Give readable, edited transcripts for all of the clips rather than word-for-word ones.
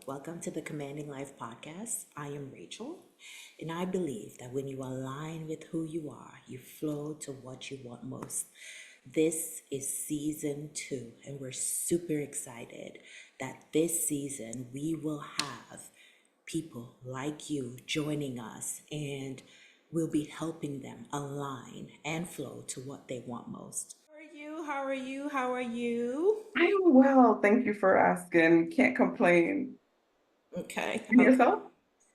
welcome to the Commanding Life podcast. I am Rachel, and I believe that when you align with who you are, you flow to what you want most. This is season 2, and we're super excited that this season we will have people like you joining us, and we'll be helping them align and flow to what they want most. How are you? How are you? How are you? I'm well. Thank you for asking. Can't complain. Okay. And Okay. yourself?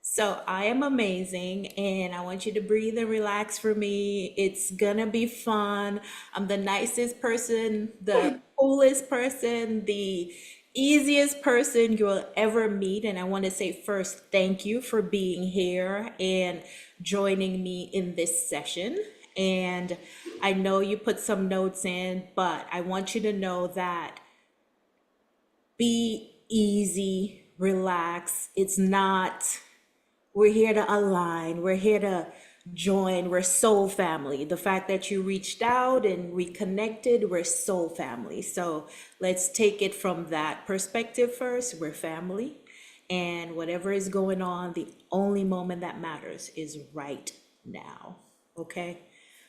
So I am amazing, and I want you to breathe and relax for me. It's gonna be fun. I'm the nicest person, the coolest person, the easiest person you'll ever meet. And I want to say first, thank you for being here and joining me in this session. And I know you put some notes in, but I want you to know that be easy, relax. It's not, we're here to align. We're here to join. We're soul family. The fact that you reached out and we connected, we're soul family. So let's take it from that perspective first. We're family. And whatever is going on, the only moment that matters is right now. Okay?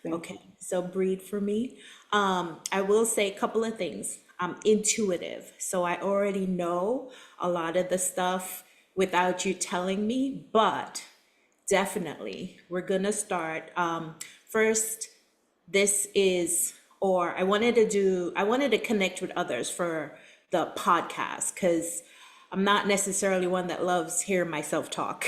Thank you. Okay, so breathe for me. I will say a couple of things. I'm intuitive, so I already know a lot of the stuff without you telling me, but definitely we're gonna start. First, this is, or I wanted to connect with others for the podcast because I'm not necessarily one that loves hearing myself talk.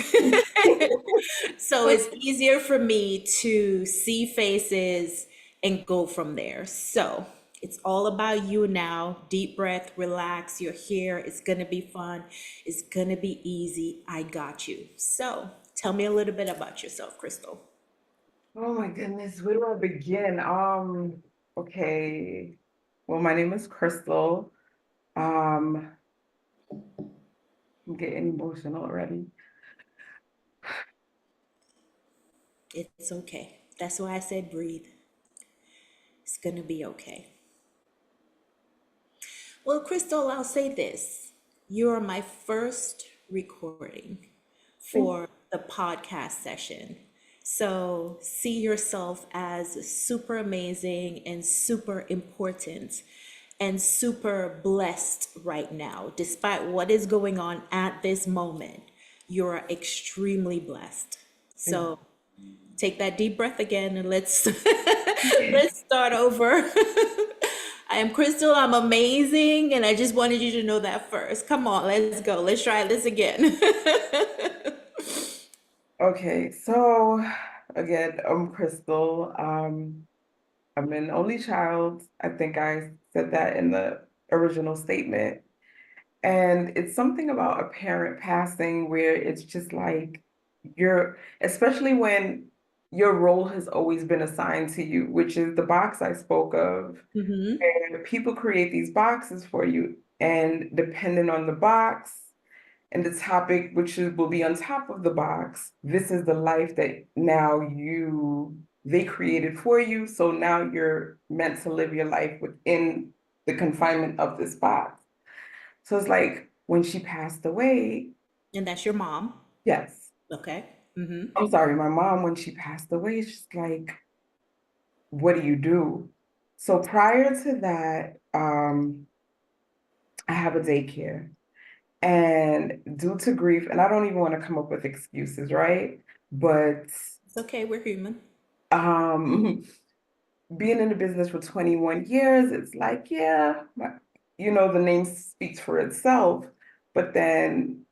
So it's easier for me to see faces and go from there. So it's all about you now. Deep breath, relax. You're here. It's going to be fun. It's going to be easy. I got you. So tell me a little bit about yourself, Crystal. Oh my goodness, where do I begin? Okay. Well, my name is Crystal. Um, I'm getting emotional already. It's okay. That's why I said breathe. It's going to be okay. Well, Crystal, I'll say this. You are my first recording Thank for the podcast session. So see yourself as super amazing and super important and super blessed right now. Despite what is going on at this moment, you're extremely blessed. thank So take that deep breath again and let's you. let's start over. I am Crystal. I'm amazing, and I just wanted you to know that first. Come on, let's go. Let's try this again. Okay, so again, I'm Crystal. I'm an only child. I think I said that in the original statement. And it's something about a parent passing where it's just like especially when your role has always been assigned to you, which is the box I spoke of. And people create these boxes for you. And depending on the box and the topic, will be on top of the box, this is the life that they created for you. So now you're meant to live your life within the confinement of this box. So it's like when she passed away, And that's your mom. yes. Okay. Mm-hmm. I'm sorry, my mom, when she passed away, it's just like, what do you do? So prior to that, I have a daycare. And due to grief, and I don't even want to come up with excuses, right? But It's okay. We're human. um, being in the business for 21 years, it's like, yeah, the name speaks for itself. But then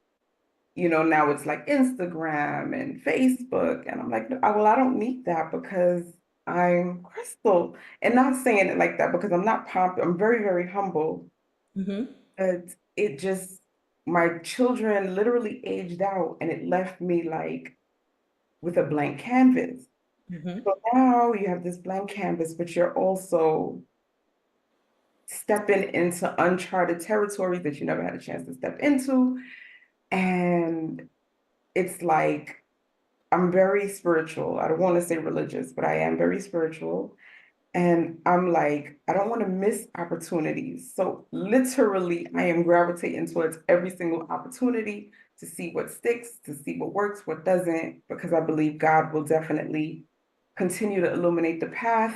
now it's like Instagram and Facebook. And I'm like, well, I don't need that because I'm Crystal. And not saying it like that because I'm not pompous. I'm very, very humble. Mm-hmm. But my children literally aged out and it left me like with a blank canvas. Mm-hmm. So now you have this blank canvas, but you're also stepping into uncharted territory that you never had a chance to step into. And it's like, I'm very spiritual. I don't want to say religious, but I am very spiritual. And I'm like, I don't want to miss opportunities. So literally, I am gravitating towards every single opportunity to see what sticks, to see what works, what doesn't, because I believe God will definitely continue to illuminate the path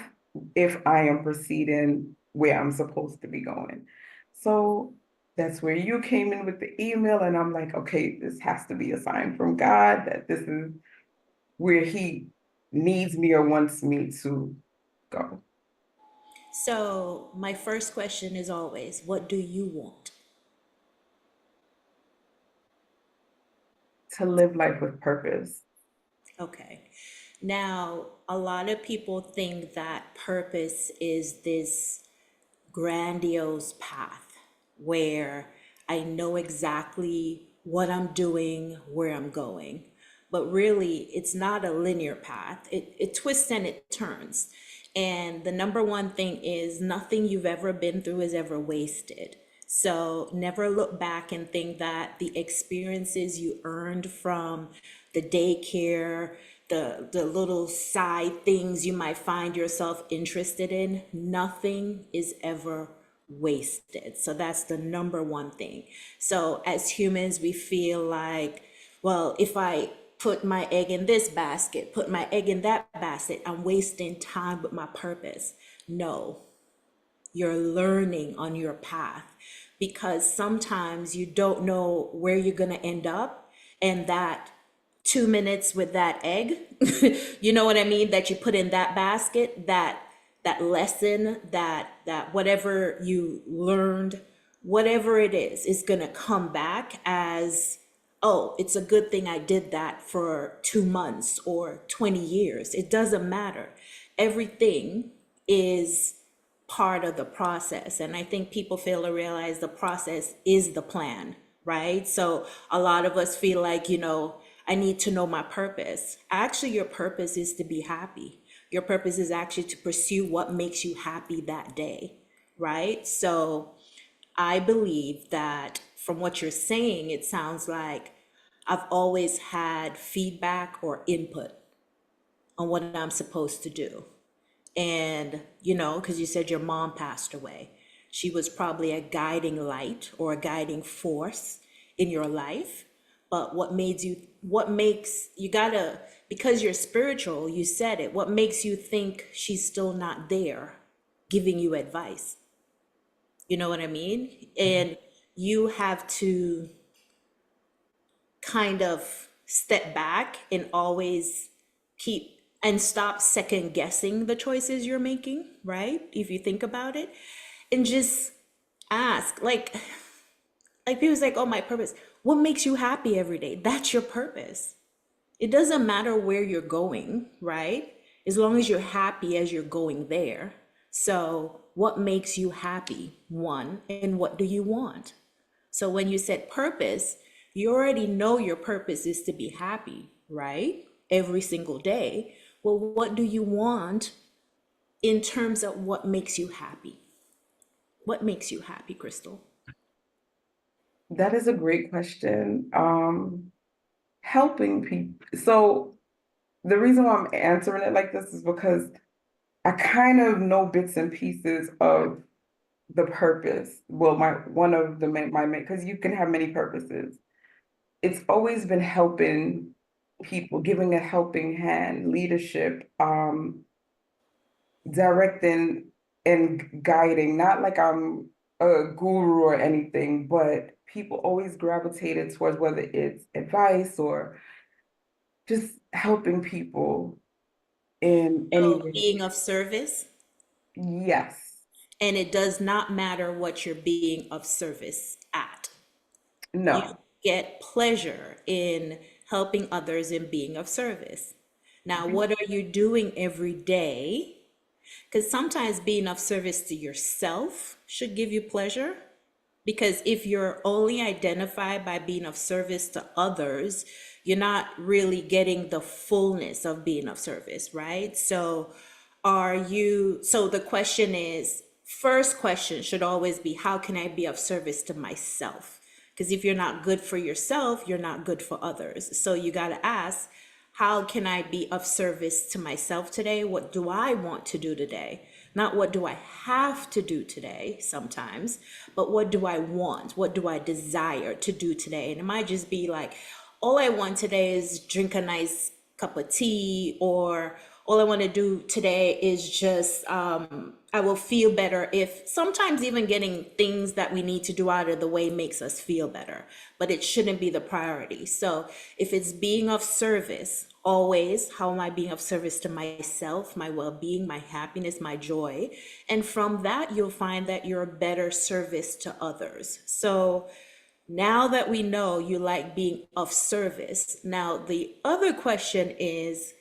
if I am proceeding where I'm supposed to be going. So that's where you came in with the email, and I'm like, okay, this has to be a sign from God that this is where He needs me or wants me to go. So, my first question is always, what do you want? To live life with purpose. Okay. Now, a lot of people think that purpose is this grandiose path where I know exactly what I'm doing, where I'm going. But really, it's not a linear path. It twists and it turns. And the number one thing is nothing you've ever been through is ever wasted. So never look back and think that the experiences you earned from the daycare, the little side things you might find yourself interested in, nothing is ever wasted. So that's the number one thing. So as humans, we feel like, well, if I put my egg in this basket, put my egg in that basket, I'm wasting time with my purpose. No, you're learning on your path because sometimes you don't know where you're going to end up, and that 2 minutes with that egg, you know what I mean, that you put in that basket, that lesson, that whatever you learned, whatever it is going to come back as, oh, it's a good thing I did that for 2 months or 20 years. It doesn't matter. Everything is part of the process. And I think people fail to realize the process is the plan, right? So a lot of us feel like, I need to know my purpose. Actually, your purpose is to be happy. Your purpose is actually to pursue what makes you happy that day, right? So I believe that from what you're saying, it sounds like I've always had feedback or input on what I'm supposed to do. And, because you said your mom passed away, she was probably a guiding light or a guiding force in your life. But what makes you gotta, because you're spiritual, you said it, what makes you think she's still not there giving you advice? You know what I mean? And you have to kind of step back and always keep and stop second guessing the choices you're making, right? If you think about it, and just ask, like people's like, oh, my purpose. What makes you happy every day? That's your purpose. It doesn't matter where you're going, right? As long as you're happy as you're going there. So, what makes you happy? One, and what do you want? So when you said purpose, you already know your purpose is to be happy, right? Every single day. Well, what do you want in terms of what makes you happy? What makes you happy, Crystal? That is a great question. Helping people. So the reason why I'm answering it like this is because I kind of know bits and pieces of the purpose. Well, my one of the main my main because you can have many purposes. It's always been helping people, giving a helping hand, leadership, directing and guiding. Not like I'm a guru or anything, but people always gravitated towards whether it's advice or just helping people in any So way. being of service, Yes. and it does not matter what you're being of service at. You No. get pleasure in helping others and being of service. Now, what are you doing every day? Because sometimes being of service to yourself should give you pleasure. Because if you're only identified by being of service to others, you're not really getting the fullness of being of service, right? So, so the question is, first question should always be, how can I be of service to myself? Because if you're not good for yourself, you're not good for others. So you got to ask, how can I be of service to myself today? What do I want to do today? Not what do I have to do today sometimes, but what do I want? What do I desire to do today? And it might just be like, all I want today is drink a nice cup of tea, or all I want to do today is just, I will feel better if sometimes even getting things that we need to do out of the way makes us feel better, but it shouldn't be the priority. So if it's being of service, always, how am I being of service to myself, my well being, my happiness, my joy? And from that, you'll find that you're a better service to others. So now that we know you like being of service, now the other question is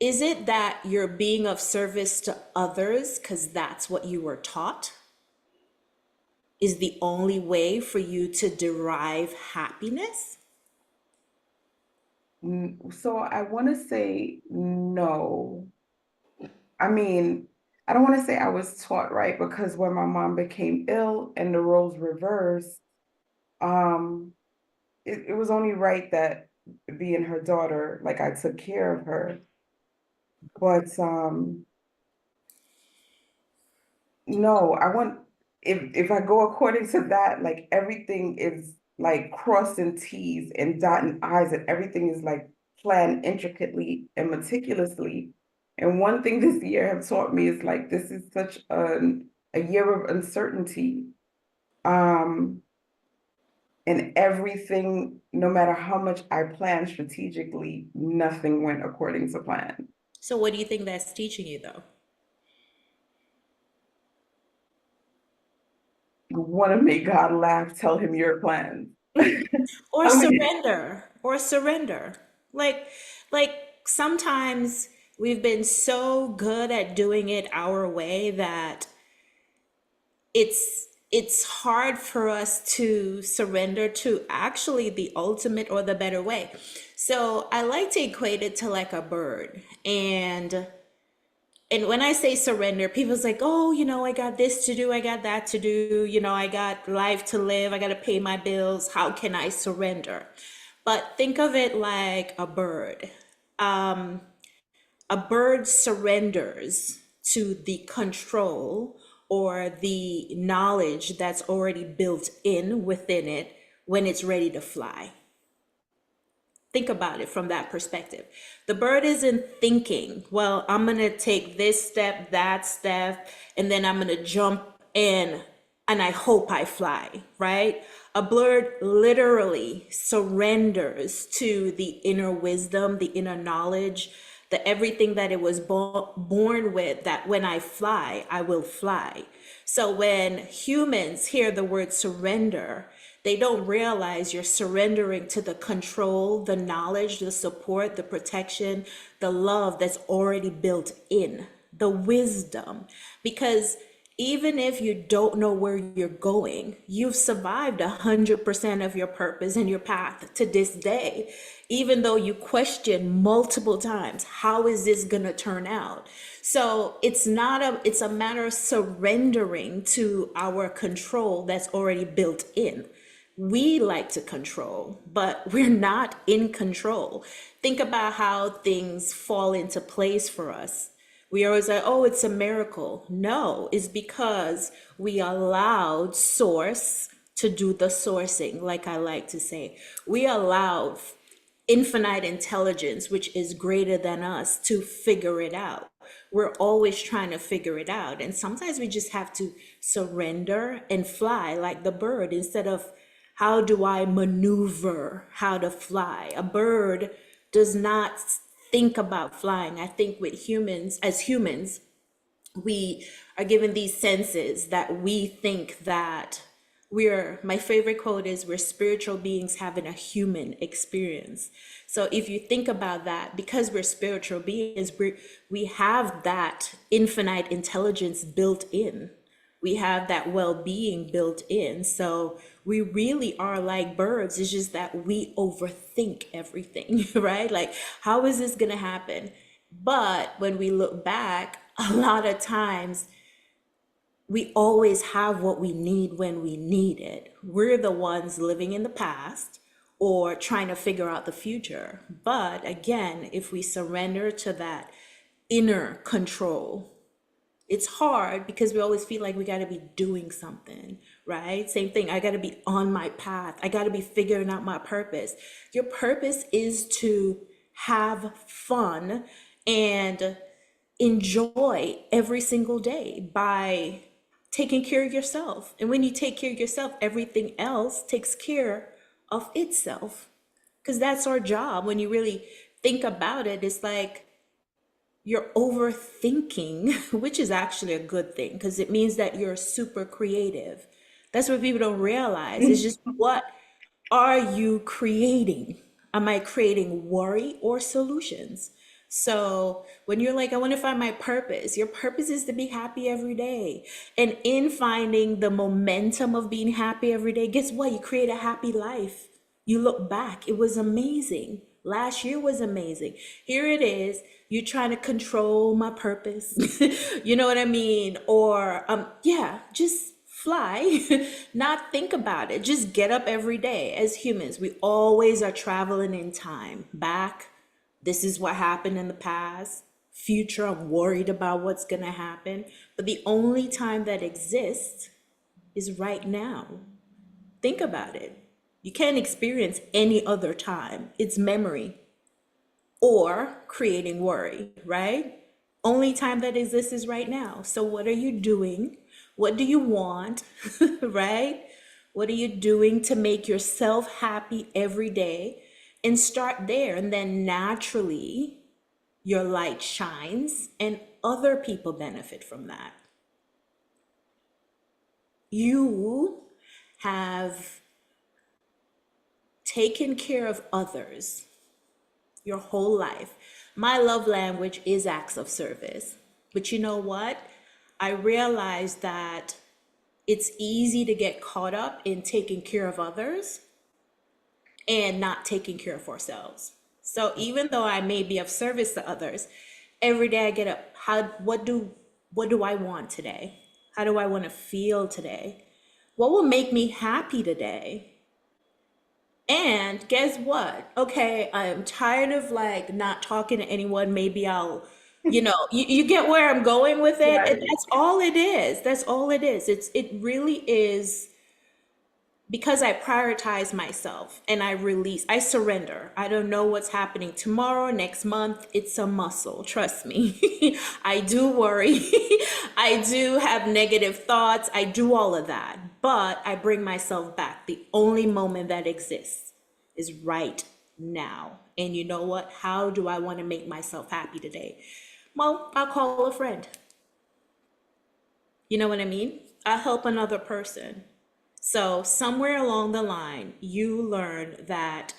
it that you're being of service to others because that's what you were taught? Is the only way for you to derive happiness? So I want to say no. I mean, I don't want to say I was taught right, because when my mom became ill and the roles reversed, um, it was only right that, being her daughter, like, I took care of her. But no, I want, if I go according to that, like, everything is like crossing T's and dotting I's, and everything is like planned intricately and meticulously. And one thing this year have taught me is, like, this is such a year of uncertainty. Um, and everything, no matter how much I planned strategically, nothing went according to plan. So, what do you think that's teaching you, though? You want to make God laugh, tell him your plans. Or I mean, surrender, or surrender. Like, like sometimes we've been so good at doing it our way that it's hard for us to surrender to actually the ultimate or the better way. So I like to equate it to like a bird. And when I say surrender, people's like, oh, I got this to do, I got that to do, I got life to live, I got to pay my bills. How can I surrender? But think of it like a bird. A bird surrenders to the control or the knowledge that's already built in within it when it's ready to fly. Think about it from that perspective. The bird isn't thinking, well, I'm going to take this step, that step, and then I'm going to jump in and I hope I fly, right? A bird literally surrenders to the inner wisdom, the inner knowledge, the everything that it was born with, that when I fly, I will fly. So when humans hear the word surrender, they don't realize you're surrendering to the control, the knowledge, the support, the protection, the love that's already built in, the wisdom. Because even if you don't know where you're going, you've survived 100% of your purpose and your path to this day. Even though you question multiple times, how is this gonna turn out? So it's a matter of surrendering to our control that's already built in. We like to control, but we're not in control. Think about how things fall into place for us. We always say, oh, it's a miracle. No, it's because we allowed source to do the sourcing, like I like to say. We allowed infinite intelligence, which is greater than us, to figure it out. We're always trying to figure it out. And sometimes we just have to surrender and fly like the bird instead of how do I maneuver how to fly? A bird does not think about flying. I think with humans, as humans, we are given these senses that we think that my favorite quote is, we're spiritual beings having a human experience. So if you think about that, because we're spiritual beings, we have that infinite intelligence built in. We have that well-being built in. So we really are like birds. It's just that we overthink everything, right? Like, how is this gonna happen? But when we look back, a lot of times we always have what we need when we need it. We're the ones living in the past or trying to figure out the future. But again, if we surrender to that inner control, It's hard because we always feel like we got to be doing something, right? Same thing. I got to be on my path. I got to be figuring out my purpose. Your purpose is to have fun and enjoy every single day by taking care of yourself. And when you take care of yourself, everything else takes care of itself. Because that's our job. When you really think about it, it's like you're overthinking, which is actually a good thing because it means that you're super creative. That's what people don't realize. It's just what are you creating? Am I creating worry or solutions? So when you're like, I want to find my purpose, your purpose is to be happy every day. And in finding the momentum of being happy every day, guess what? You create a happy life. You look back, it was amazing. Last year was amazing. Here it is, you trying to control my purpose. You know what I mean? Or yeah, just fly, not think about it. Just get up every day. As humans, we always are traveling in time. Back, this is what happened in the past. Future, I'm worried about what's going to happen. But the only time that exists is right now. Think about it. You can't experience any other time. It's memory or creating worry, right? Only time that exists is right now. So, what are you doing? What do you want, right? What are you doing to make yourself happy every day? And start there. And then naturally, your light shines and other people benefit from that. You have taken care of others your whole life. My love language is acts of service. But you know what? I realized that it's easy to get caught up in taking care of others and not taking care of ourselves. So even though I may be of service to others, every day I get up, what do I want today? How do I want to feel today? What will make me happy today? And guess what? Okay, I'm tired of like not talking to anyone. Maybe you get where I'm going with it. And Right. that's all it is. That's all it is. It really is because I prioritize myself and I surrender. I don't know what's happening tomorrow, next month. It's a muscle, trust me. I do worry. I do have negative thoughts. I do all of that. But I bring myself back. The only moment that exists is right now. And you know what? How do I want to make myself happy today? Well, I'll call a friend. You know what I mean? I'll help another person. So, somewhere along the line, you learn that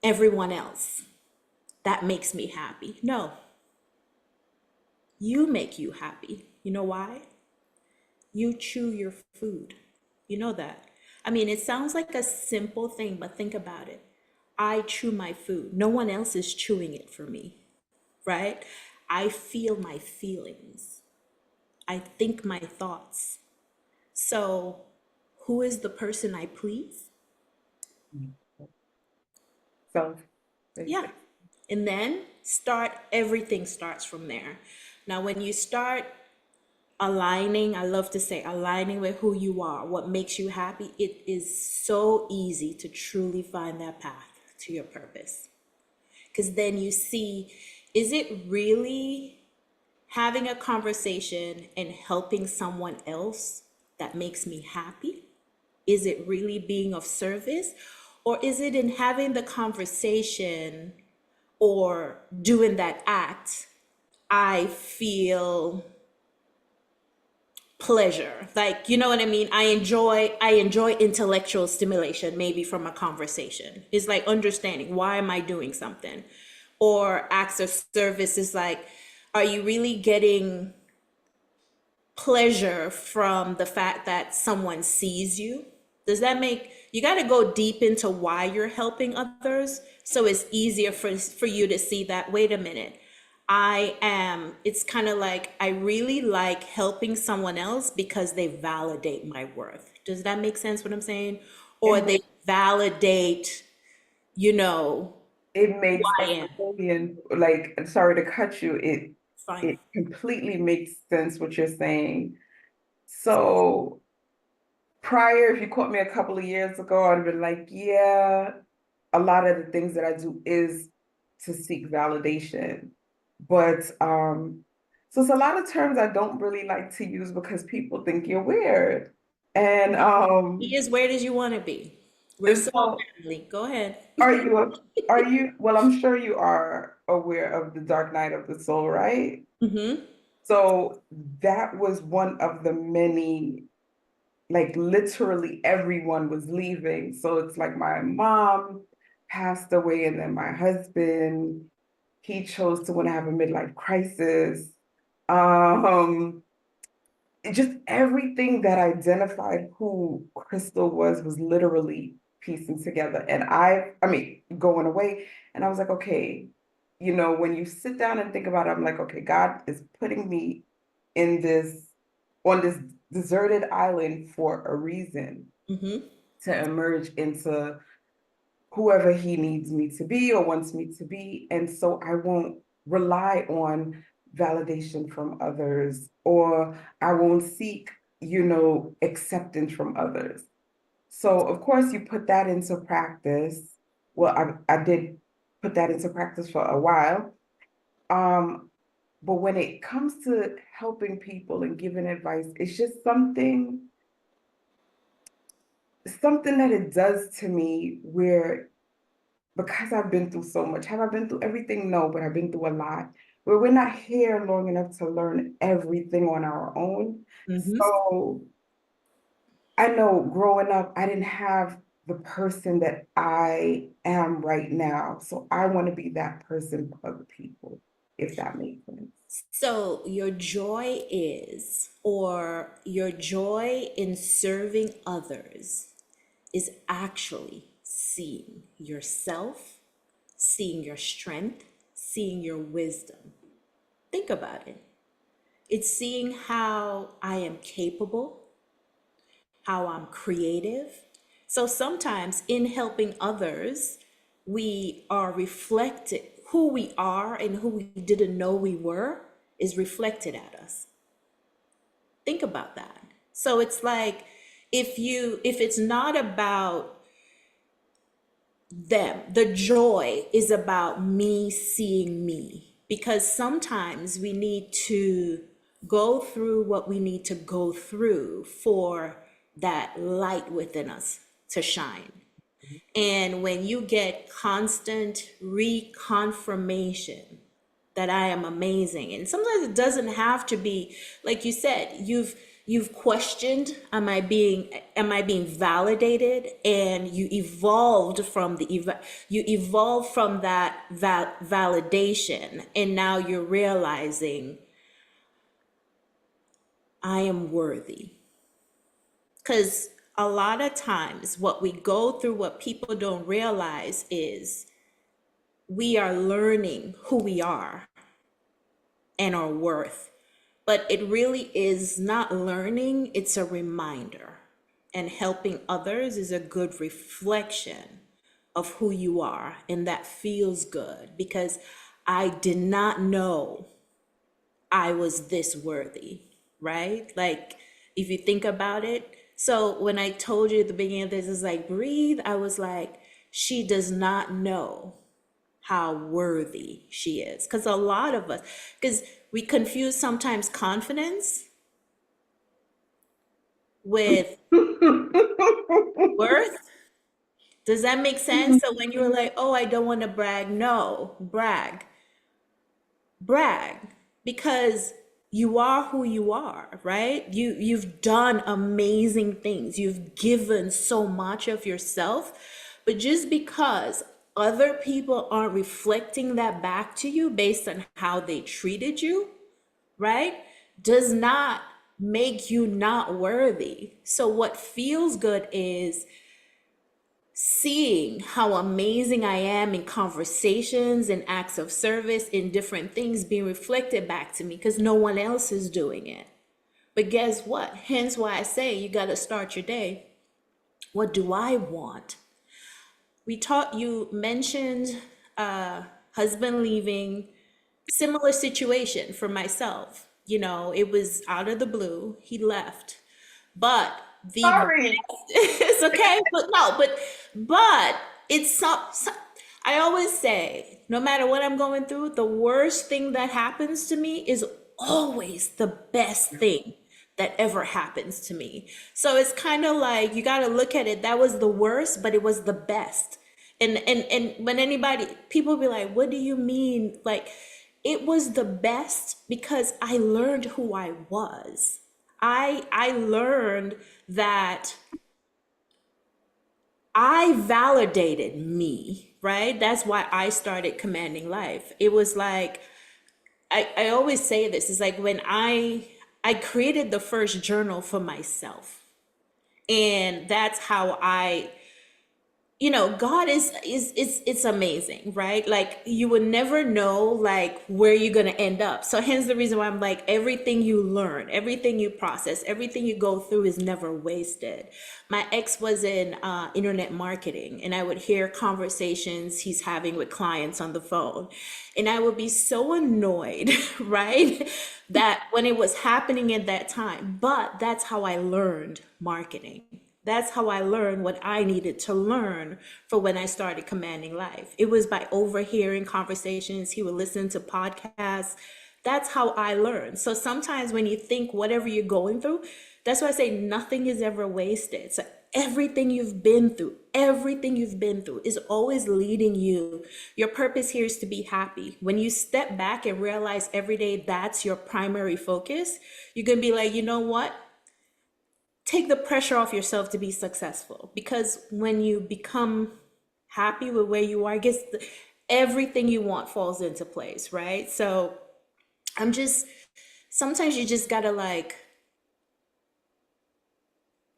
everyone else, that makes me happy. No, you make you happy. You know why? You chew your food. You know that. I mean, it sounds like a simple thing, but think about it. I chew my food. No one else is chewing it for me, right? I feel my feelings. I think my thoughts. So, who is the person I please? So, Yeah. basic. And then everything starts from there. Now, when you start aligning, I love to say aligning with who you are, what makes you happy, it is so easy to truly find that path to your purpose. Because then you see, is it really having a conversation and helping someone else that makes me happy? Is it really being of service? Or is it in having the conversation or doing that act, I feel pleasure. Like, you know what I mean? I enjoy intellectual stimulation maybe from a conversation. It's like understanding why am I doing something? Or acts of service is like, are you really getting pleasure from the fact that someone sees you? Does that make you got to go deep into why you're helping others so it's easier for you to see that wait a minute. It's kind of like I really like helping someone else because they validate my worth. Does that make sense what I'm saying? Or It they makes validate, you know, it who makes I a am. million, like, sorry to cut you, it Fine. it completely makes sense what you're saying. So prior, if you caught me a couple of years ago, I'd have been like, yeah, a lot of the things that I do is to seek validation. But so it's a lot of terms I don't really like to use because people think you're weird. And Be as weird as you want to be. We're and soul so family. Go ahead. well, I'm sure you are aware of the Dark Night of the Soul, right? Mm-hmm. So that was one of the many, like literally everyone was leaving. So it's like my mom passed away, and then my husband, he chose to want to have a midlife crisis. Um, just everything that identified who Crystal was literally piecing together. And I mean, going away, and I was like, okay, when you sit down and think about it, I'm like, okay, God is putting me in on this deserted island for a reason, Mm-hmm. to emerge into whoever he needs me to be or wants me to be. And so I won't rely on validation from others, or I won't seek, acceptance from others. So of course you put that into practice. Well, I did put that into practice for a while. Um, but when it comes to helping people and giving advice, it's just something that it does to me where, because I've been through so much. Have I been through everything? No, but I've been through a lot. Where we're not here long enough to learn everything on our own. Mm-hmm. So I know growing up, I didn't have the person that I am right now. So I want to be that person for other people, if that makes sense. So your joy is, or your joy in serving others is actually seeing yourself, seeing your strength, seeing your wisdom. Think about it. It's seeing how I am capable, how I'm creative. So sometimes in helping others, we are reflected, who we are and who we didn't know we were is reflected at us. Think about that. So it's like, if it's not about them, the joy is about me seeing me, because sometimes we need to go through what we need to go through for that light within us to shine. And when you get constant reconfirmation that I am amazing. And sometimes it doesn't have to be, like you said, you've questioned, am I being validated? And you evolved from that validation, and now you're realizing I am worthy. Because a lot of times what we go through, what people don't realize is we are learning who we are and our worth. But it really is not learning, it's a reminder. And helping others is a good reflection of who you are. And that feels good because I did not know I was this worthy, right? Like, if you think about it. So when I told you at the beginning of this, is like, breathe, I was like, she does not know how worthy she is. Because a lot of us, because we confuse sometimes confidence with worth. Does that make sense? So when you were like, oh, I don't want to brag, no, brag, because you are who you are, right? You've done amazing things. You've given so much of yourself, but just because other people aren't reflecting that back to you based on how they treated you, right, does not make you not worthy. So what feels good is seeing how amazing I am in conversations and acts of service in different things being reflected back to me because no one else is doing it. But guess what? Hence why I say you got to start your day. What do I want? You mentioned husband leaving, Similar situation for myself. You know, it was out of the blue. He left. But the Sorry. it's okay, but no, but it's I always say, no matter what I'm going through, the worst thing that happens to me is always the best thing that ever happens to me. So it's kind of like you got to look at it. That was the worst, but it was the best. And when anybody people be like, "What do you mean?" Like it was the best because I learned who I was. I learned that I validated me, right? That's why I started commanding life. It was like I always say this, it's like when I created the first journal for myself. And that's how I God is it's amazing, right? Like you would never know like where you're gonna end up. So hence the reason why I'm like everything you learn, everything you process, everything you go through is never wasted. My ex was in internet marketing, and I would hear conversations he's having with clients on the phone, and I would be so annoyed, right? That when it was happening at that time, but that's how I learned marketing. That's how I learned what I needed to learn for when I started commanding life. It was by overhearing conversations. He would listen to podcasts. That's how I learned. So sometimes when you think whatever you're going through, that's why I say nothing is ever wasted. So everything you've been through is always leading you. Your purpose here is to be happy. When you step back and realize every day that's your primary focus, you're going to be like, you know what? Take the pressure off yourself to be successful, because when you become happy with where you are, I guess everything you want falls into place, right? So I'm just sometimes you just gotta like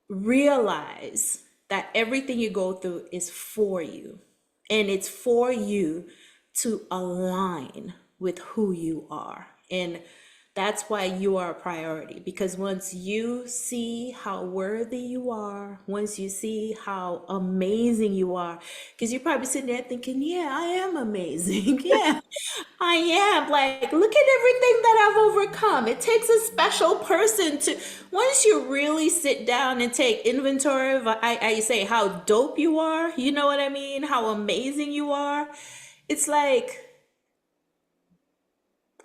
realize that everything you go through is for you, and it's for you to align with who you are. And that's why you are a priority, because once you see how worthy you are, once you see how amazing you are, because you're probably sitting there thinking, yeah, I am amazing. Yeah, I am. Like, look at everything that I've overcome. It takes a special person to, once you really sit down and take inventory of, I say, how dope you are, you know what I mean? How amazing you are. It's like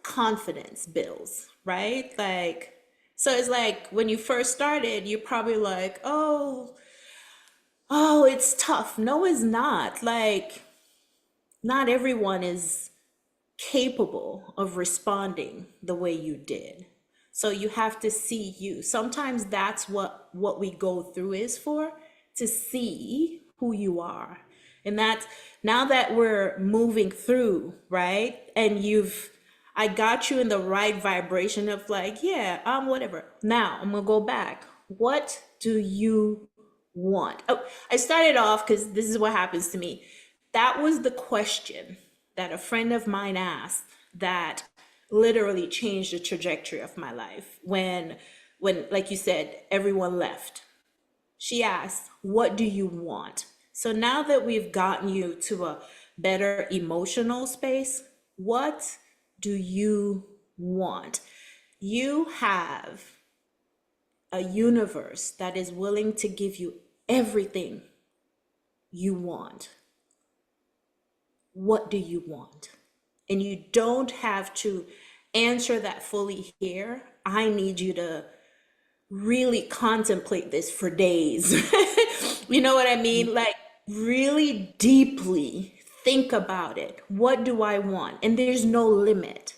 confidence builds, right? Like, so it's like when you first started, you're probably like, oh, it's tough. No, it's not. Like, not everyone is capable of responding the way you did. So you have to see you. Sometimes that's what we go through is for, to see who you are. And that's now that we're moving through, right? And I got you in the right vibration of like, yeah, whatever. Now I'm gonna go back. What do you want? Oh, I started off because this is what happens to me. That was the question that a friend of mine asked that literally changed the trajectory of my life when like you said, everyone left. She asked, "What do you want?" So now that we've gotten you to a better emotional space, what do you want? You have a universe that is willing to give you everything you want. What do you want? And you don't have to answer that fully here. I need you to really contemplate this for days. You know what I mean? Like, really deeply think about it. What do I want? And there's no limit.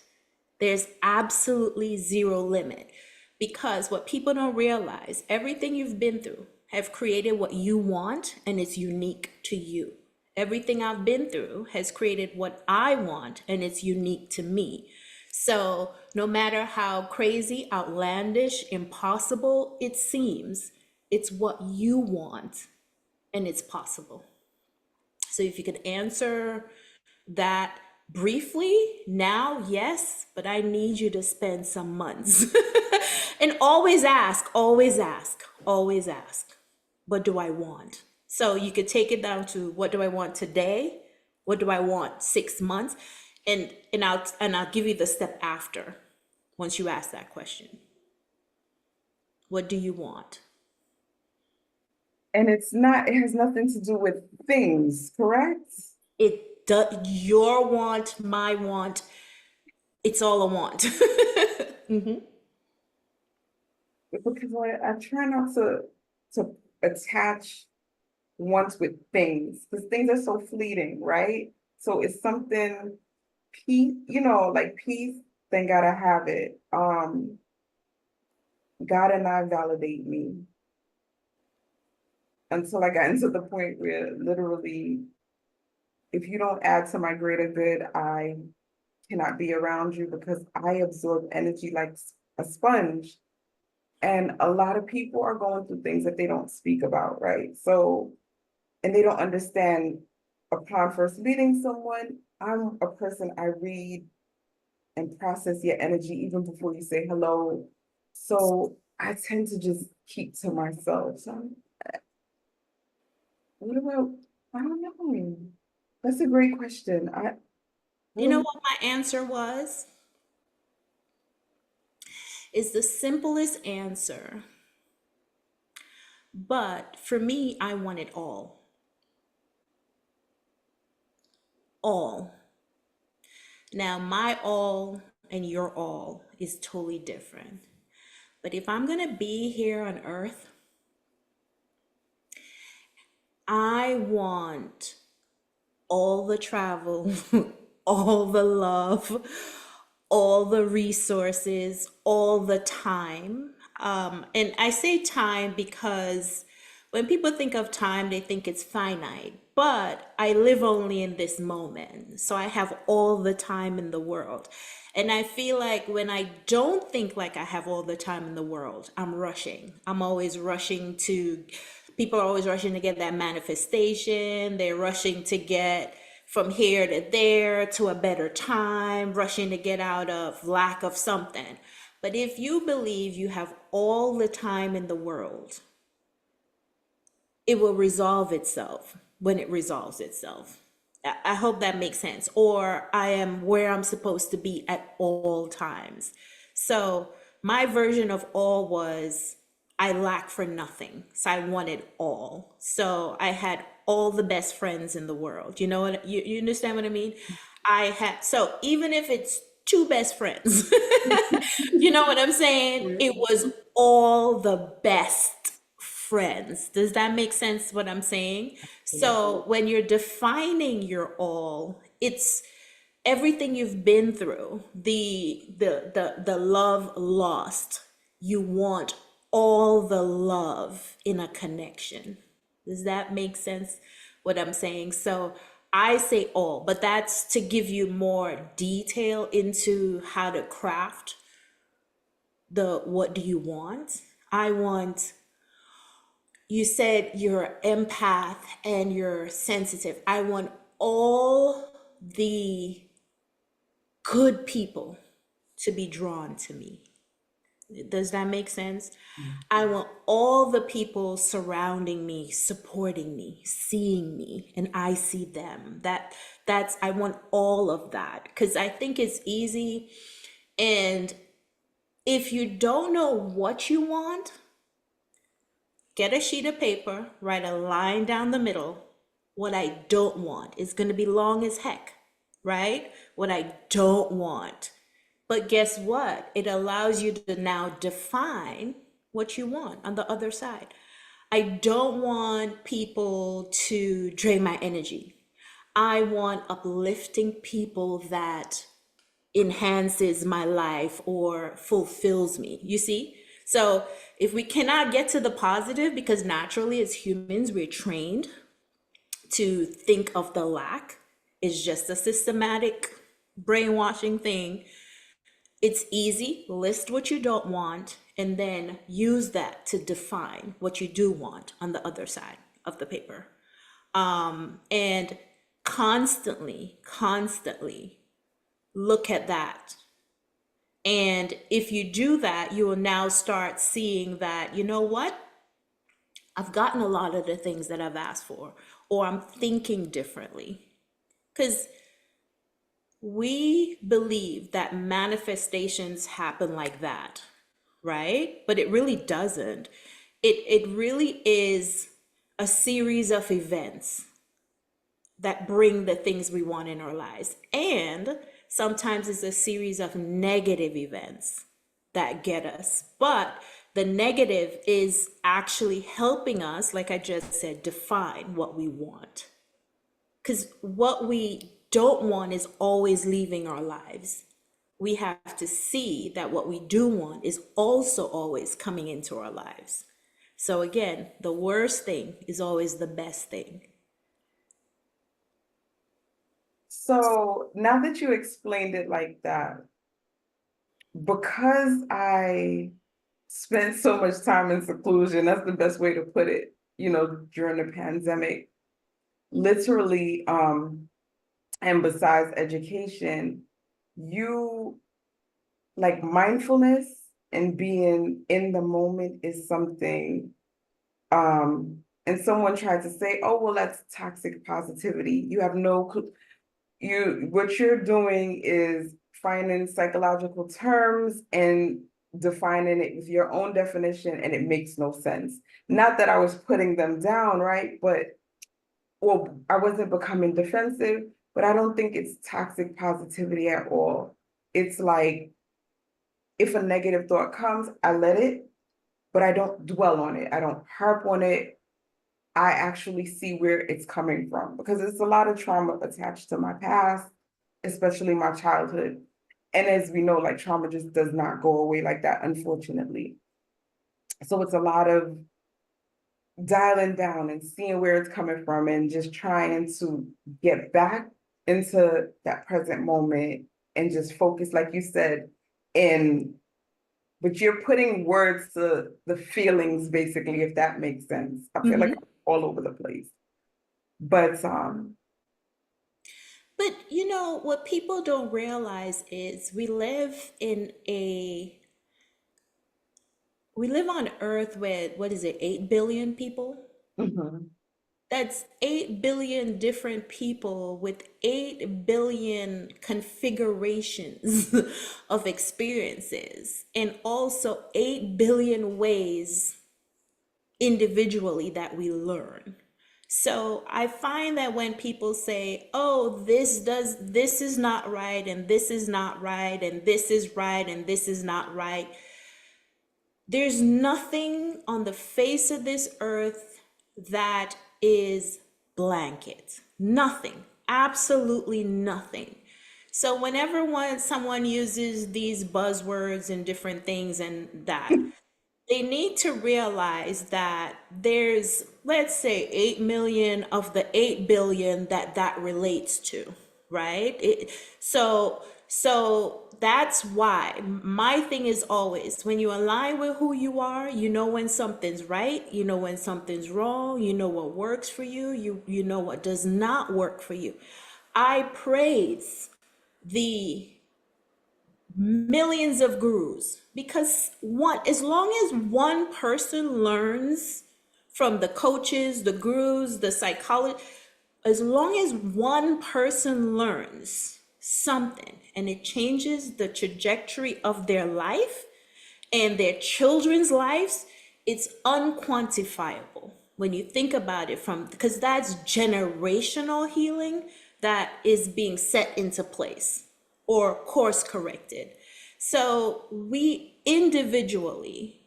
There's absolutely zero limit. Because what people don't realize, everything you've been through have created what you want, and it's unique to you. Everything I've been through has created what I want, and it's unique to me. So no matter how crazy, outlandish, impossible it seems, it's what you want, and it's possible. So if you could answer that briefly now, yes, but I need you to spend some months. And always ask, always ask, always ask, what do I want? So you could take it down to, what do I want today? What do I want 6 months? And I'll give you the step after once you ask that question. What do you want? And it has nothing to do with things, correct? It does. Your want, my want, it's all a want. Because I try not to attach wants with things, because things are so fleeting, right? So it's something peace, like peace, then gotta have it. God and I validate me until I got into the point where literally, if you don't add to my greater good, I cannot be around you because I absorb energy like a sponge. And a lot of people are going through things that they don't speak about, right? So, and they don't understand upon first meeting someone, I'm a person, I read and process your energy even before you say hello. So I tend to just keep to myself. So what about, I don't know. That's a great question. You know Well, what my answer was? Is the simplest answer. But for me, I want it all. All. Now, my all and your all is totally different. But if I'm going to be here on earth, I want all the travel, all the love, all the resources, all the time. And I say time because when people think of time, they think it's finite. But I live only in this moment. So I have all the time in the world. And I feel like when I don't think like I have all the time in the world, I'm rushing. I'm always rushing to, people are always rushing to get that manifestation. They're rushing to get from here to there to a better time, rushing to get out of lack of something. But if you believe you have all the time in the world, it will resolve itself when it resolves itself. I hope that makes sense. Or I am where I'm supposed to be at all times. So my version of all was I lack for nothing. So I wanted all. So I had all the best friends in the world. You know what? You understand what I mean? I had, so even if it's two best friends, you know what I'm saying? It was all the best friends. Does that make sense what I'm saying? So when you're defining your all, it's everything you've been through, the love lost. You want all the love in a connection. Does that make sense what I'm saying? So I say all, but that's to give you more detail into how to craft the what do you want? I want, you said you're empath and you're sensitive. I want all the good people to be drawn to me. Does that make sense? I want all the people surrounding me, supporting me, seeing me, and I see them. That's I want all of that because I think it's easy. And if you don't know what you want, get a sheet of paper, write a line down the middle. What I don't want is going to be long as heck, right? What I don't want. But guess what? It allows you to now define what you want on the other side. I don't want people to drain my energy. I want uplifting people that enhances my life or fulfills me. You see? So if we cannot get to the positive, because naturally as humans, we're trained to think of the lack, is just a systematic brainwashing thing. It's easy, list what you don't want, and then use that to define what you do want on the other side of the paper. And constantly look at that. And if you do that, you will now start seeing that, you know what? I've gotten a lot of the things that I've asked for, or I'm thinking differently. Because we believe that manifestations happen like that, right? But it really doesn't. It really is a series of events that bring the things we want in our lives. And sometimes it's a series of negative events that get us. But the negative is actually helping us, like I just said, define what we want. Because what we don't want is always leaving our lives. We have to see that what we do want is also always coming into our lives. So again, the worst thing is always the best thing. So now that you explained it like that, because I spent so much time in seclusion, that's the best way to put it, during the pandemic, literally, and besides education, you like mindfulness and being in the moment is something, and someone tried to say, oh, well, that's toxic positivity. You have no what you're doing is finding psychological terms and defining it with your own definition, and it makes no sense. Not that I was putting them down, right? But, well, I wasn't becoming defensive, but I don't think it's toxic positivity at all. It's like if a negative thought comes, I let it, but I don't dwell on it. I don't harp on it. I actually see where it's coming from because it's a lot of trauma attached to my past, especially my childhood. And as we know, like trauma just does not go away like that, unfortunately. So it's a lot of dialing down and seeing where it's coming from and just trying to get back into that present moment and just focus, like you said, in but you're putting words to the feelings, basically, if that makes sense. I feel like I'm all over the place. But But you know, what people don't realize is we live on earth with, what is it, 8 billion people? mhm. That's 8 billion different people with 8 billion configurations of experiences, and also 8 billion ways individually that we learn. So I find that when people say, oh, this is not right, and this is not right, and this is right, and this is not right, there's nothing on the face of this earth that is blanket. Nothing. Absolutely nothing. So whenever someone uses these buzzwords and different things and that, they need to realize that there's, let's say, 8 million of the 8 billion that relates to, right? So that's why my thing is always, when you align with who you are, you know when something's right, you know when something's wrong, you know what works for you, you know what does not work for you. I praise the millions of gurus because as long as one person learns from the coaches, the gurus, the psychologists, as long as one person learns something and it changes the trajectory of their life and their children's lives, it's unquantifiable when you think about it, from because that's generational healing that is being set into place or course corrected. So we individually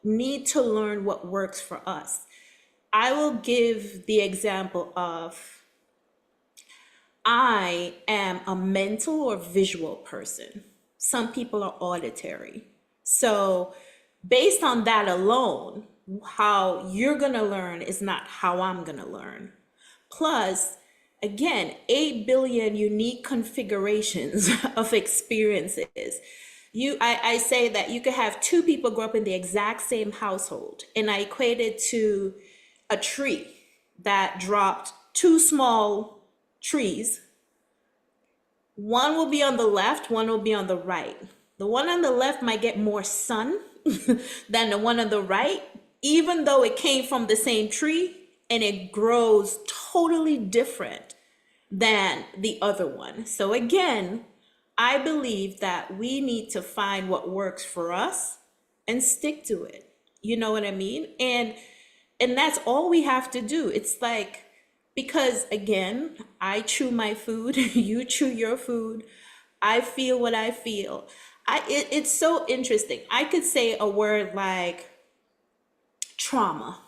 need to learn what works for us. I will give the example of, I am a mental or visual person. Some people are auditory. So based on that alone, how you're going to learn is not how I'm going to learn. Plus, again, 8 billion unique configurations of experiences. I say that you could have two people grow up in the exact same household, and I equate it to a tree that dropped two small trees. One will be on the left, one will be on the right. The one on the left might get more sun than the one on the right, even though it came from the same tree, and it grows totally different than the other one. So again, I believe that we need to find what works for us and stick to it. You know what I mean? And that's all we have to do. It's like, because again, I chew my food, you chew your food. I feel what I feel. It's so interesting. I could say a word like trauma,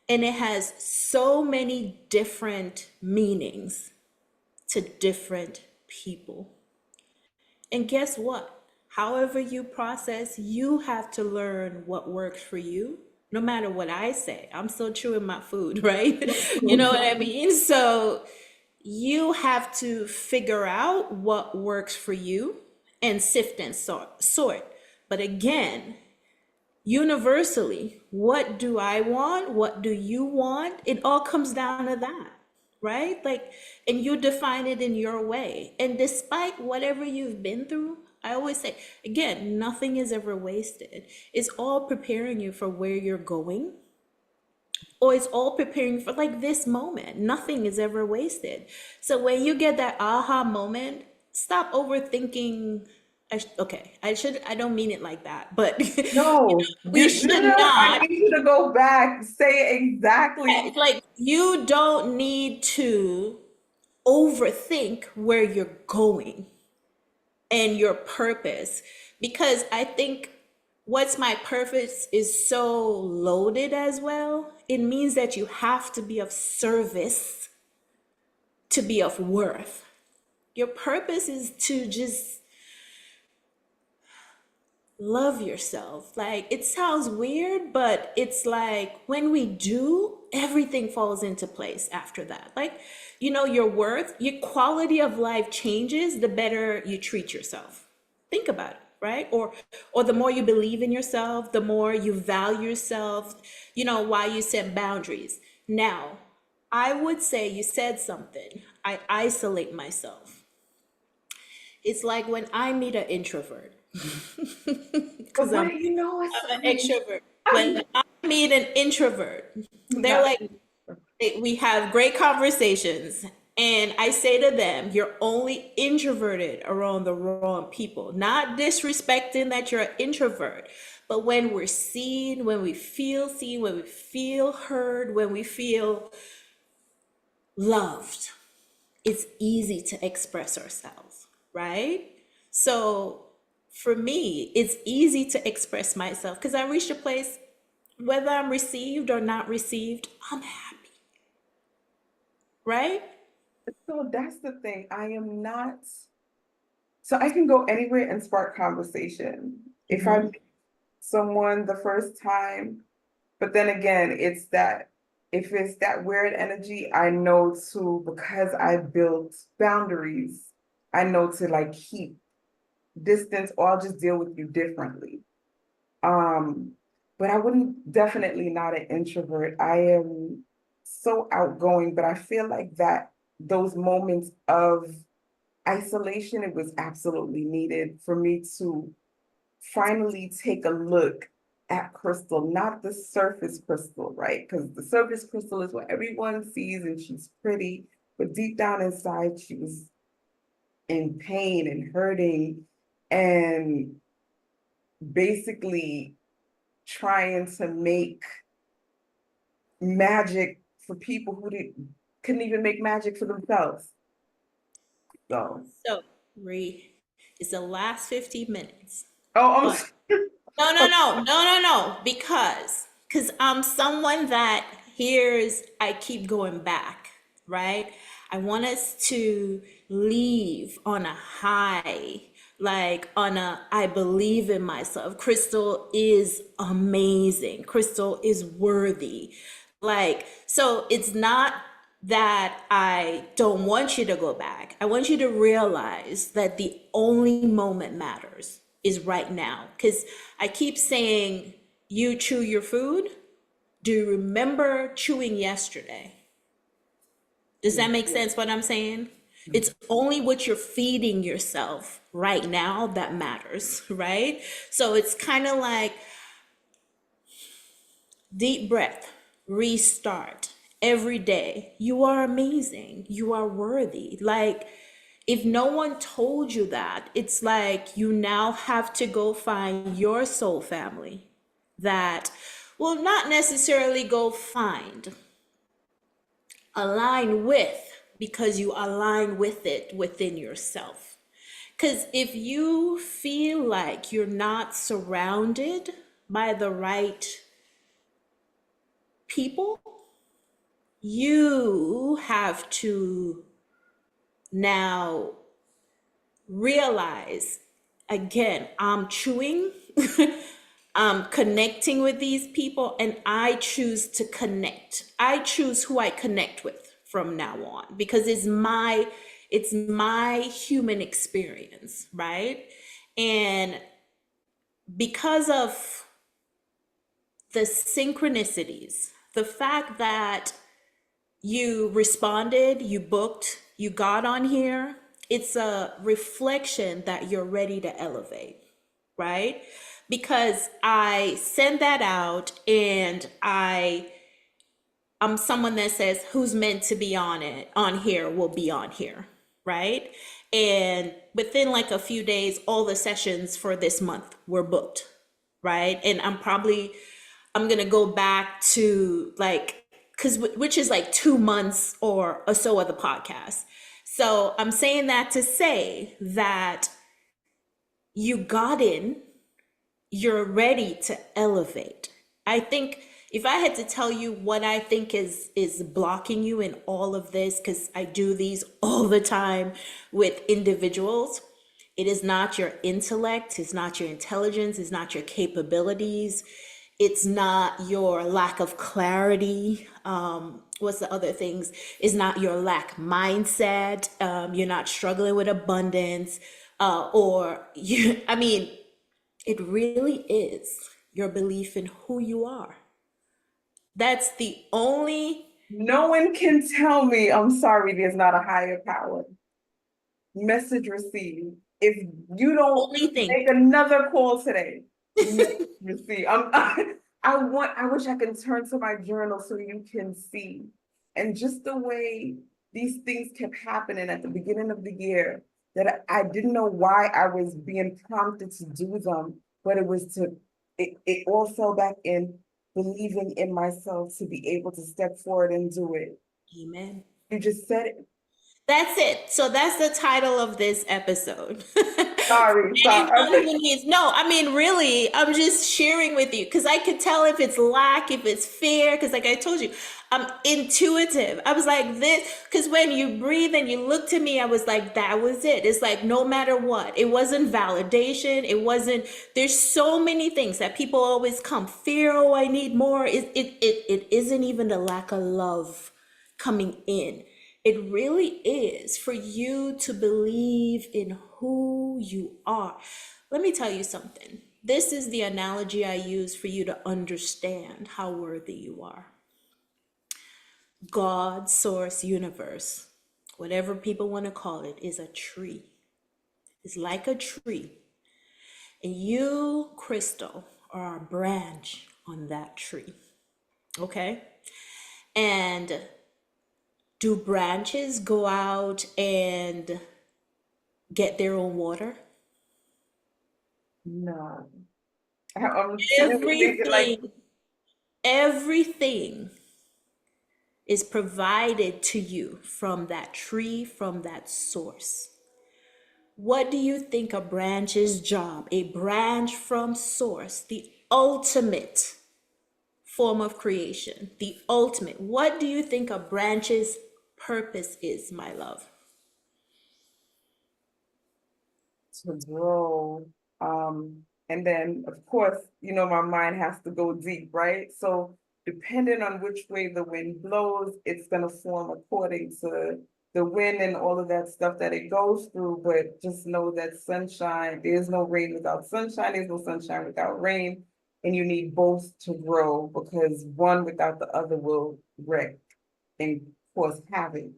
and it has so many different meanings to different people. And guess what? However you process, you have to learn what works for you. No matter what I say, I'm still chewing my food, right? You know what I mean? So you have to figure out what works for you and sift and sort. But again, universally, what do I want? What do you want? It all comes down to that, right? Like, and you define it in your way. And despite whatever you've been through, I always say, again, nothing is ever wasted. It's all preparing you for where you're going, or it's all preparing for like this moment. Nothing is ever wasted. So when you get that aha moment, stop overthinking. I don't mean it like that, but No, we you should know, I not. need you to go back, say exactly. Like, you don't need to overthink where you're going and your purpose, because I think what's my purpose is so loaded as well. It means that you have to be of service to be of worth. Your purpose is to just love yourself. Like, it sounds weird, but it's like when we do, everything falls into place after that. Like, your worth, your quality of life changes the better you treat yourself. Think about it, right? Or the more you believe in yourself, the more you value yourself, why you set boundaries. Now, I would say you said something. I isolate myself. It's like when I meet an introvert, But because what do you know? It's I'm an extrovert. When I'm I meet an introvert, they're not. like, we have great conversations. And I say to them, you're only introverted around the wrong people. Not disrespecting that you're an introvert, but when we're seen, when we feel heard, when we feel loved, it's easy to express ourselves, right? So for me, it's easy to express myself because I reached a place, whether I'm received or not received, I'm happy, right? So that's the thing. I am not. So I can go anywhere and spark conversation. If I meet someone the first time, but then again, if it's that weird energy, I know to, because I built boundaries, I know to like keep distance, or I'll just deal with you differently. Um, but I wouldn't, definitely not an introvert. I am so outgoing, but I feel like that those moments of isolation, it was absolutely needed for me to finally take a look at Crystal, not the surface Crystal, right? Because the surface Crystal is what everyone sees and she's pretty, but deep down inside, she was in pain and hurting and basically trying to make magic for people who couldn't even make magic for themselves. So, So, Ree, it's the last 15 minutes. oh, But no, no, no, no, no, no, because I'm someone that hears, I keep going back, right? I want us to leave on a high, like on a, I believe in myself. Crystal is amazing. Crystal is worthy. Like, so it's not that I don't want you to go back. I want you to realize that the only moment matters is right now. Because I keep saying, you chew your food. Do you remember chewing yesterday? Does that make sense what I'm saying? It's only what you're feeding yourself right now that matters, right? So it's kind of like deep breath, restart. every day. You are amazing. You are worthy. Like, if no one told you that, it's like you now have to go find your soul family that will not necessarily go find, align with, because you align with it within yourself. Because if you feel like you're not surrounded by the right people, you have to now realize, again, I'm chewing, I'm connecting with these people, and I choose to connect. I choose who I connect with from now on because it's my human experience, right? And because of the synchronicities, the fact that you responded, you booked, you got on here, it's a reflection that you're ready to elevate, right? Because I send that out and I'm someone that says who's meant to be on here will be on here, right? And within like a few days, all the sessions for this month were booked, right? And I'm gonna go back to like, because which is like 2 months or so of the podcast. So I'm saying that to say that you got in, you're ready to elevate. I think if I had to tell you what I think is blocking you in all of this, because I do these all the time with individuals, it is not your intellect, it's not your intelligence, it's not your capabilities, it's not your lack of clarity. What's the other things? It's not your lack mindset. You're not struggling with abundance, or you. I mean, it really is your belief in who you are. That's the only No one can tell me, I'm sorry, there's not a higher power. Message received. If you don't only thing. make another call today, message received. I wish I could turn to my journal so you can see. And just the way these things kept happening at the beginning of the year, that I didn't know why I was being prompted to do them, but it all fell back in believing in myself to be able to step forward and do it. Amen. You just said it. That's it. So that's the title of this episode. Sorry, sorry. Anyone needs, no, I mean, really, I'm just sharing with you because I could tell if it's lack, if it's fear, because like I told you, I'm intuitive. I was like this, because when you breathe and you looked at me, I was like, that was it. It's like no matter what, it wasn't validation. It wasn't, there's so many things that people always come, fear, oh, I need more. It isn't even the lack of love coming in. It really is for you to believe in who you are. Let me tell you something. This is the analogy I use for you to understand how worthy you are. God, source, universe, whatever people want to call it, is a tree. It's like a tree. And you, Crystal, are a branch on that tree. Okay? And do branches go out and get their own water? No. I'm sitting here thinking like, Everything, everything is provided to you from that tree, from that source. What do you think a branch's job, a branch from source, the ultimate form of creation, the ultimate, what do you think a branch's purpose is, my love? to grow. And then of course, my mind has to go deep, right? So depending on which way the wind blows, it's gonna form according to the wind and all of that stuff that it goes through. But just know that sunshine, there's no rain without sunshine, there's no sunshine without rain. And you need both to grow because one without the other will wreck and cause havoc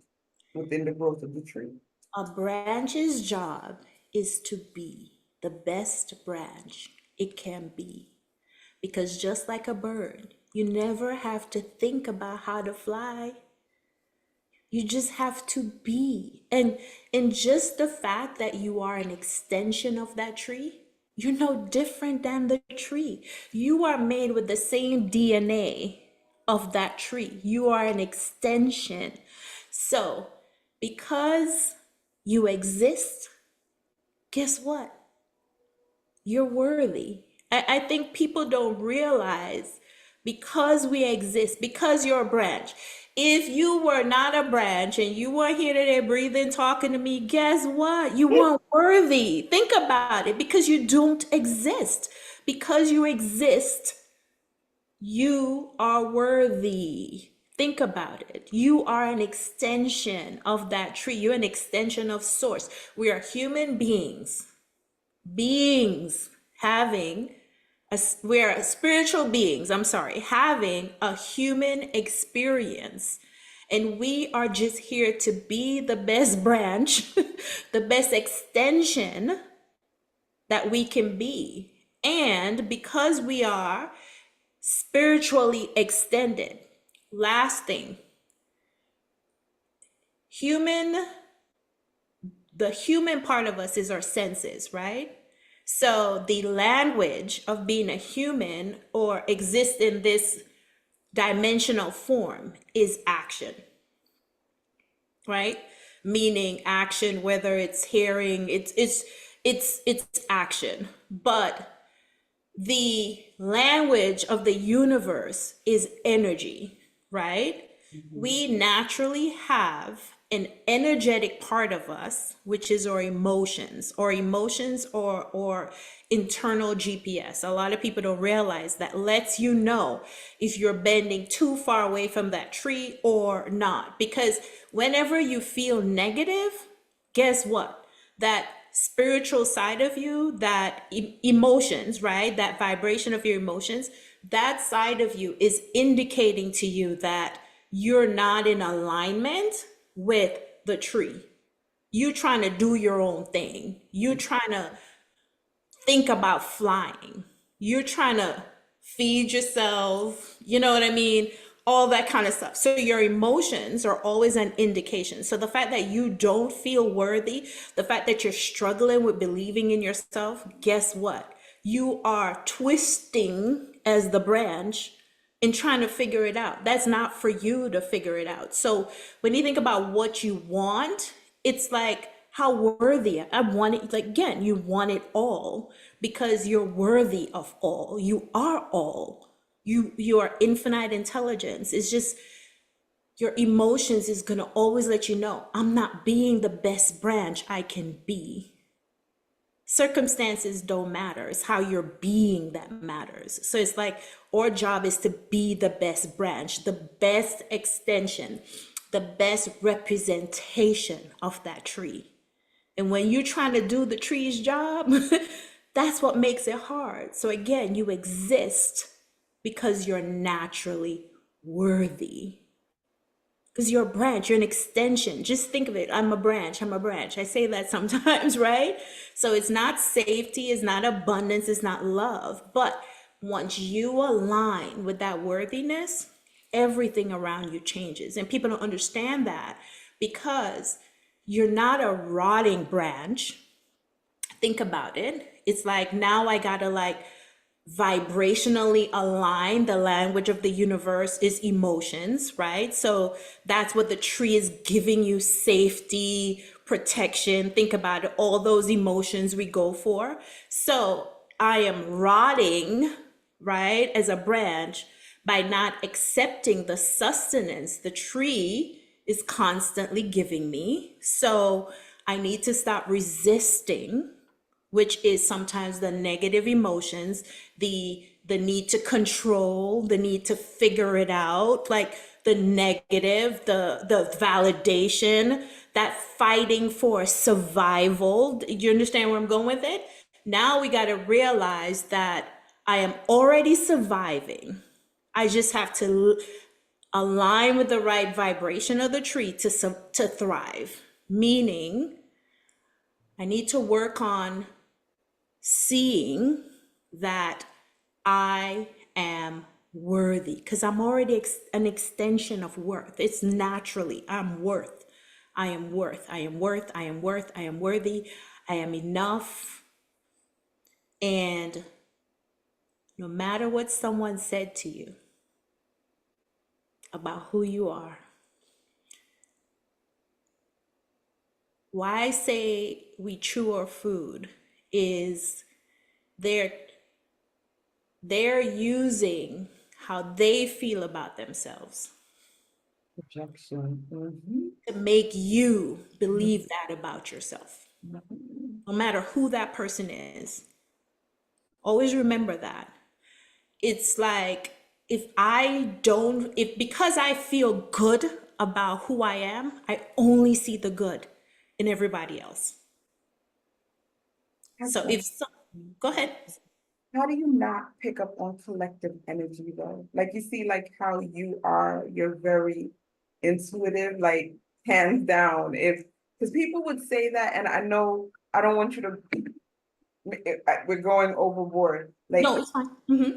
within the growth of the tree. A branch's job is to be the best branch it can be Because just like a bird, you never have to think about how to fly. You just have to be. And just the fact that you are an extension of that tree, you're no different than the tree. You are made with the same DNA of that tree. You are an extension. So, because you exist, guess what? You're worthy. I think people don't realize because we exist, because you're a branch. If you were not a branch and you weren't here today breathing, talking to me, guess what? You weren't worthy. Think about it because you don't exist. Because you exist, you are worthy. Think about it. You are an extension of that tree. You're an extension of source. We are human beings having we're spiritual beings, I'm sorry, having a human experience. And we are just here to be the best branch, the best extension that we can be. And because we are spiritually extended, last thing, human, the human part of us is our senses, right? So the language of being a human or exist in this dimensional form is action, right? Meaning action, whether it's hearing, it's action. But the language of the universe is energy, right? We naturally have an energetic part of us, which is our emotions, or internal GPS. A lot of people don't realize that lets you know if you're bending too far away from that tree or not. Because whenever you feel negative, guess what? That spiritual side of you, that emotions, right? That vibration of your emotions, that side of you is indicating to you that you're not in alignment with the tree. You trying to do your own thing. You trying to think about flying. You're trying to feed yourself, you know what I mean? All that kind of stuff. So your emotions are always an indication. So the fact that you don't feel worthy, the fact that you're struggling with believing in yourself, guess what? You are twisting as the branch and trying to figure it out. That's not for you to figure it out. So when you think about what you want, it's like how worthy I want it. Like again, you want it all because you're worthy of all. You are all. You are infinite intelligence. It's just your emotions is gonna always let you know I'm not being the best branch I can be. Circumstances don't matter. It's how you're being that matters. So it's like our job is to be the best branch, the best extension, the best representation of that tree. And when you're trying to do the tree's job, that's what makes it hard. So again, you exist because you're naturally worthy. Because you're a branch, you're an extension. Just think of it. I'm a branch, I'm a branch. I say that sometimes, right? So it's not safety, it's not abundance, it's not love. But once you align with that worthiness, everything around you changes. And people don't understand that because you're not a rotting branch. Think about it. It's like now I gotta like vibrationally align. The language of the universe is emotions, right? So that's what the tree is giving you: safety, protection. Think about it, all those emotions we go for. So I am rotting, right, as a branch by not accepting the sustenance the tree is constantly giving me. So I need to stop resisting, which is sometimes the negative emotions, the need to control, the need to figure it out, like the negative, the validation, that fighting for survival. Do you understand where I'm going with it? Now we got to realize that I am already surviving. I just have to align with the right vibration of the tree to thrive. Meaning, I need to work on seeing that I am worthy because I'm already an extension of worth. It's naturally, I'm worth. I am worth. I am worth. I am worth. I am worthy. I am enough. And no matter what someone said to you about who you are, why I say we chew our food is they're they're using how they feel about themselves Projection. Hmm. to make you believe that about yourself, no matter who that person is. Always remember that. It's like if because I feel good about who I am, I only see the good in everybody else. So if so, go ahead. How do you not pick up on collective energy though? Like you see, like how you are, you're very intuitive, like hands down. If because people would say that, and I know I don't want you to, we're going overboard. No, Like it's fine. Hmm.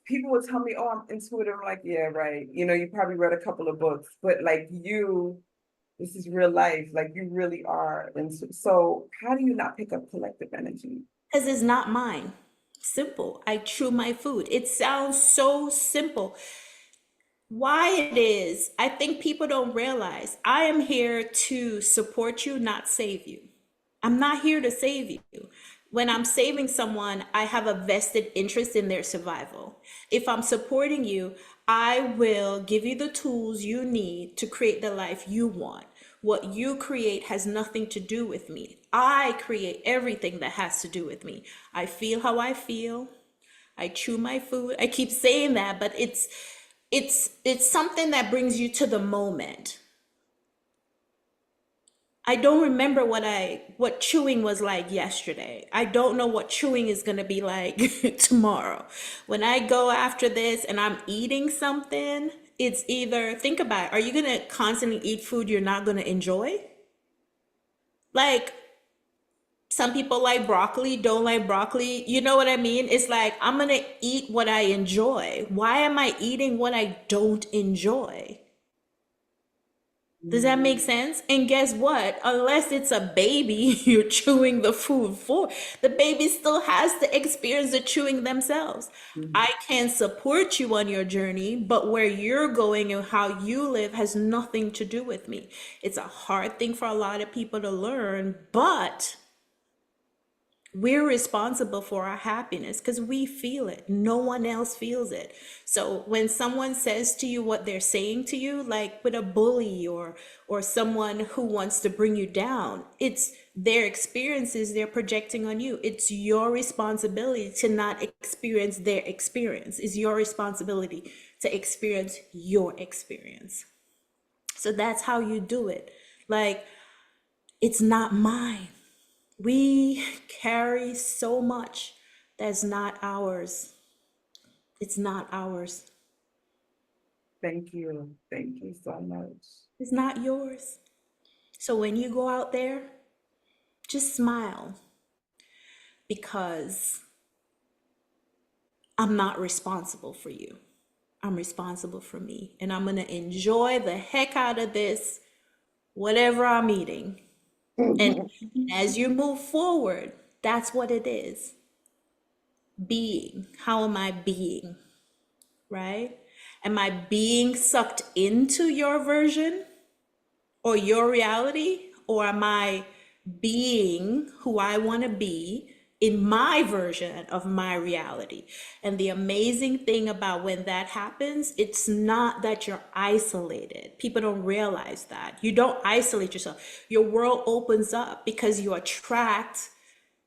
people would tell me, "Oh, I'm intuitive." I'm like, yeah, right. You know, you probably read a couple of books, but like you, this is real life. Like you really are. And so, how do you not pick up collective energy? Because it's not mine. Simple. I chew my food. It sounds so simple. Why it is, I think people don't realize I am here to support you, not save you. I'm not here to save you. When I'm saving someone, I have a vested interest in their survival. If I'm supporting you, I will give you the tools you need to create the life you want. What you create has nothing to do with me. I create everything that has to do with me. I feel how I feel. I chew my food. I keep saying that, but it's something that brings you to the moment. I don't remember what chewing was like yesterday. I don't know what chewing is going to be like tomorrow. When I go after this and I'm eating something, it's either think about it, are you going to constantly eat food you're not going to enjoy? Like some people like broccoli, don't like broccoli. You know what I mean? It's like I'm going to eat what I enjoy. Why am I eating what I don't enjoy? Does that make sense? And guess what? Unless it's a baby you're chewing the food for, the baby still has to experience the chewing themselves. Mhm. I can support you on your journey, but where you're going and how you live has nothing to do with me. It's a hard thing for a lot of people to learn, but we're responsible for our happiness because we feel it. No one else feels it. So when someone says to you what they're saying to you, like with a bully or someone who wants to bring you down, it's their experiences they're projecting on you. It's your responsibility to not experience their experience. It's your responsibility to experience your experience. So that's how you do it. Like, it's not mine. We carry so much that's not ours. It's not ours. Thank you. Thank you so much. It's not yours. So when you go out there, just smile because I'm not responsible for you. I'm responsible for me. And I'm going to enjoy the heck out of this, whatever I'm eating. And as you move forward, that's what it is. Being. How am I being? Right? Am I being sucked into your version or your reality? Or am I being who I want to be in my version of my reality? And the amazing thing about when that happens, it's not that you're isolated. People don't realize that. You don't isolate yourself. Your world opens up because you attract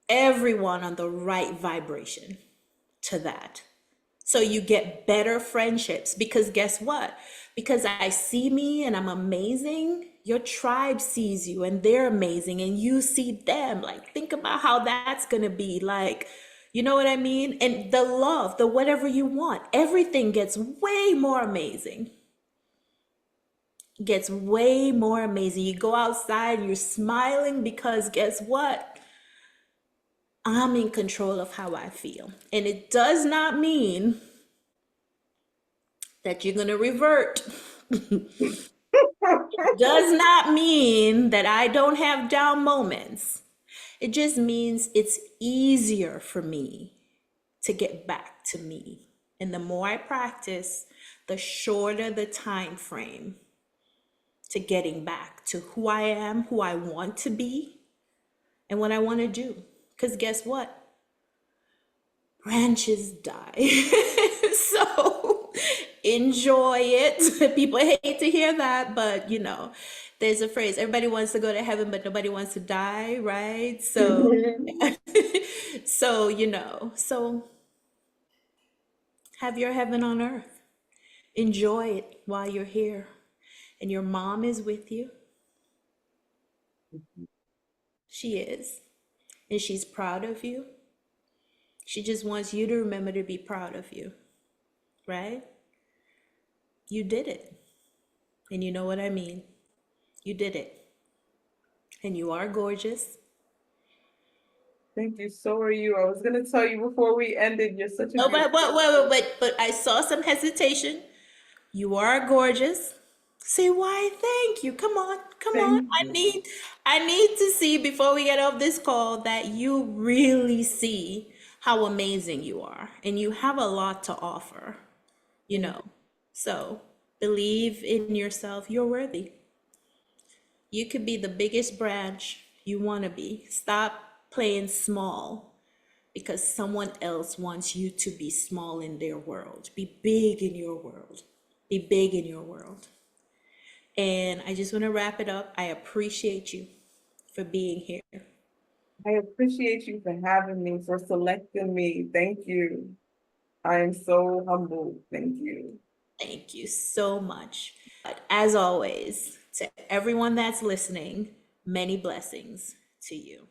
everyone on the right vibration to that. So you get better friendships because guess what? Because I see me and I'm amazing, your tribe sees you and they're amazing and you see them. Like, think about how that's going to be. Like, you know what I mean? And the love, the whatever you want, everything gets way more amazing. Gets way more amazing. You go outside and you're smiling because guess what? I'm in control of how I feel. And it does not mean that you're going to revert. Does not mean that I don't have down moments. It just means it's easier for me to get back to me. And the more I practice, the shorter the time frame to getting back to who I am, who I want to be, and what I want to do. Because guess what? Branches die. So enjoy it. People hate to hear that, but there's a phrase, everybody wants to go to heaven, but nobody wants to die, right? So, so have your heaven on earth. Enjoy it while you're here. And your mom is with you. She is. And she's proud of you. She just wants you to remember to be proud of you, right? You did it. And you know what I mean. You did it. And you are gorgeous. Thank you. So are you. I was gonna tell you before we ended, you're such a Oh, beautiful. but I saw some hesitation. You are gorgeous. Say why? Thank you. Come on, come on. Thank you. I need to see before we get off this call that you really see how amazing you are, and you have a lot to offer. You Thank know, so believe in yourself. You're worthy. You could be the biggest branch you want to be. Stop playing small because someone else wants you to be small in their world. Be big in your world. Be big in your world. And I just want to wrap it up. I appreciate you for being here. I appreciate you for having me, for selecting me. Thank you. I am so humbled. Thank you. Thank you so much. But as always, to everyone that's listening, many blessings to you.